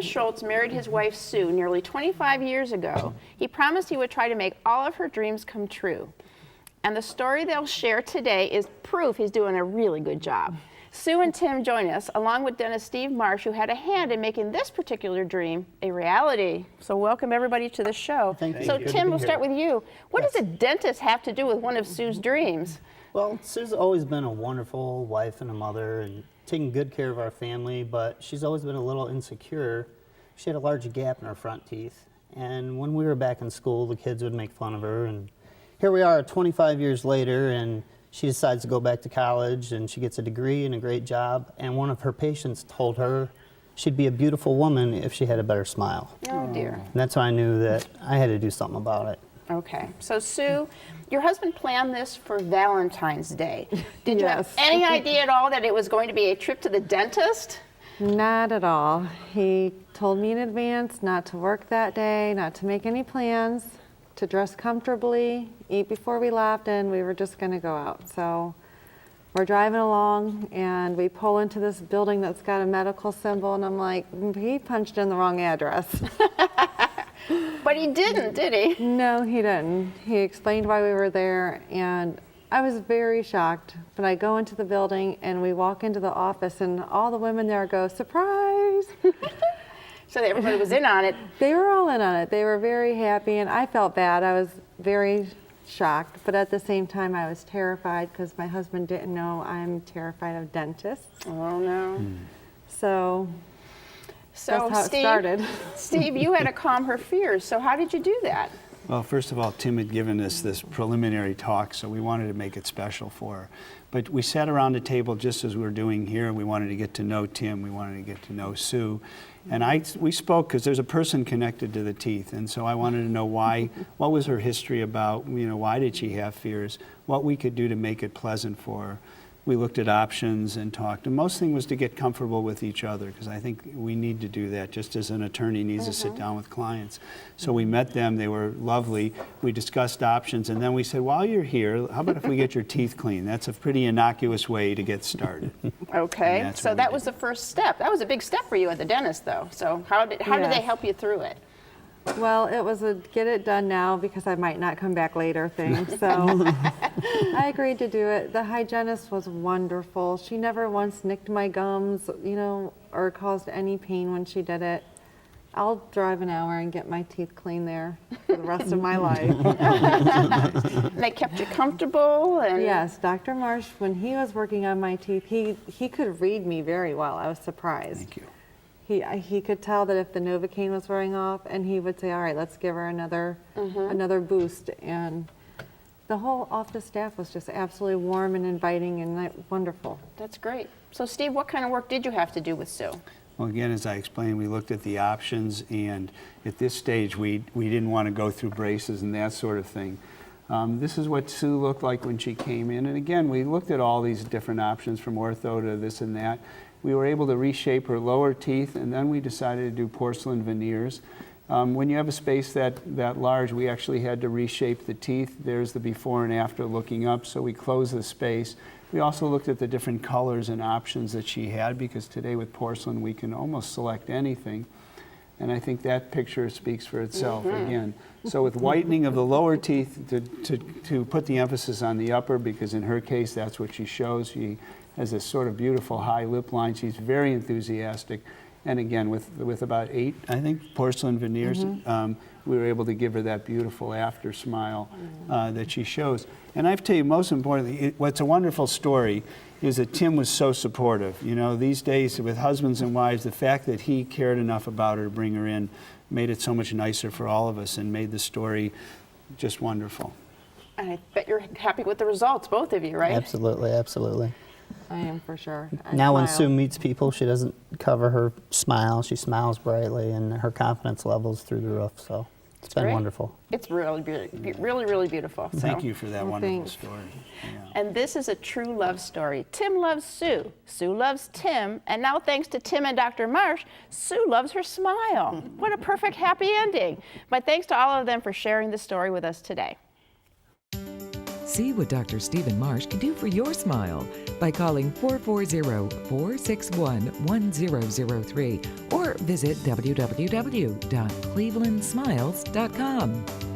Schultz married his wife Sue nearly 25 years ago, he promised he would try to make all of her dreams come true. And the story they'll share today is proof he's doing a really good job. Sue and Tim join us, along with dentist Steve Marsh, who had a hand in making this particular dream a reality. So welcome everybody to the show. Thank you. So Tim, we'll start with you. What does a dentist have to do with one of Sue's dreams? Well, Sue's always been a wonderful wife and a mother and taking good care of our family, but she's always been a little insecure. She had a large gap in her front teeth, and when we were back in school, the kids would make fun of her, and here we are 25 years later, and she decides to go back to college, and she gets a degree and a great job, and one of her patients told her she'd be a beautiful woman if she had a better smile. Oh dear. And that's when I knew that I had to do something about it. Okay, so Sue, your husband planned this for Valentine's Day. Did you have Yes. any idea at all that it was going to be a trip to the dentist? Not at all. He told me in advance not to work that day, not to make any plans, to dress comfortably, eat before we left, and we were just going to go out. So we're driving along, and we pull into this building that's got a medical symbol, and I'm like, he punched in the wrong address. But he didn't, did he? No, he didn't. He explained why we were there, and I was very shocked. But I go into the building, and we walk into the office, and all the women there go, surprise! So everybody was in on it. They were all in on it. They were very happy, and I felt bad. I was very shocked, but at the same time, I was terrified because my husband didn't know I'm terrified of dentists. Oh, no. So that's how Steve, it started. Steve, you had to calm her fears. So how did you do that? Well, first of all, Tim had given us this preliminary talk, so we wanted to make it special for her. But we sat around the table just as we're doing here. We wanted to get to know Tim. We wanted to get to know Sue. And we spoke because there's a person connected to the teeth. And so I wanted to know why, what was her history about, why did she have fears, what we could do to make it pleasant for her. We looked at options and talked. And most thing was to get comfortable with each other, because I think we need to do that just as an attorney needs to sit down with clients. So we met them. They were lovely. We discussed options. And then we said, while you're here, how about if we get your teeth cleaned? That's a pretty innocuous way to get started. Okay, so that was the first step. That was a big step for you at the dentist, though. So how did they help you through it? Well, it was a get it done now because I might not come back later thing. So I agreed to do it. The hygienist was wonderful. She never once nicked my gums, or caused any pain when she did it. I'll drive an hour and get my teeth cleaned there for the rest of my life. They kept you comfortable? And Yes, Dr. Marsh, when he was working on my teeth, he could read me very well. I was surprised. Thank you. He could tell that if the Novocaine was wearing off, and he would say, all right, let's give her another boost. And the whole office staff was just absolutely warm and inviting and wonderful. That's great. So Steve, what kind of work did you have to do with Sue? Well, again, as I explained, we looked at the options, and at this stage, we didn't want to go through braces and that sort of thing. This is what Sue looked like when she came in, and again, we looked at all these different options from ortho to this and that. We were able to reshape her lower teeth, and then we decided to do porcelain veneers. When you have a space that large, we actually had to reshape the teeth. There's the before and after looking up, so we closed the space. We also looked at the different colors and options that she had, because today with porcelain we can almost select anything. And I think that picture speaks for itself again. So with whitening of the lower teeth to put the emphasis on the upper, because in her case that's what she shows. She has this sort of beautiful high lip line. She's very enthusiastic. And again, with about 8, I think, porcelain veneers, we were able to give her that beautiful after smile that she shows. And I have to tell you, most importantly, what's a wonderful story is that Tim was so supportive. These days with husbands and wives, the fact that he cared enough about her to bring her in made it so much nicer for all of us and made the story just wonderful. And I bet you're happy with the results, both of you, right? Absolutely, absolutely. I am for sure. Now when Sue meets people, she doesn't cover her smile. She smiles brightly, and her confidence level's through the roof. So it's been wonderful. It's really beautiful. So. Thank you for that wonderful thanks. story. Yeah. And this is a true love story. Tim loves Sue. Sue loves Tim. And now, thanks to Tim and Dr. Marsh, Sue loves her smile. What a perfect happy ending. But thanks to all of them for sharing the story with us today. See what Dr. Stephen Marsh can do for your smile by calling 440-461-1003 or visit www.clevelandsmiles.com.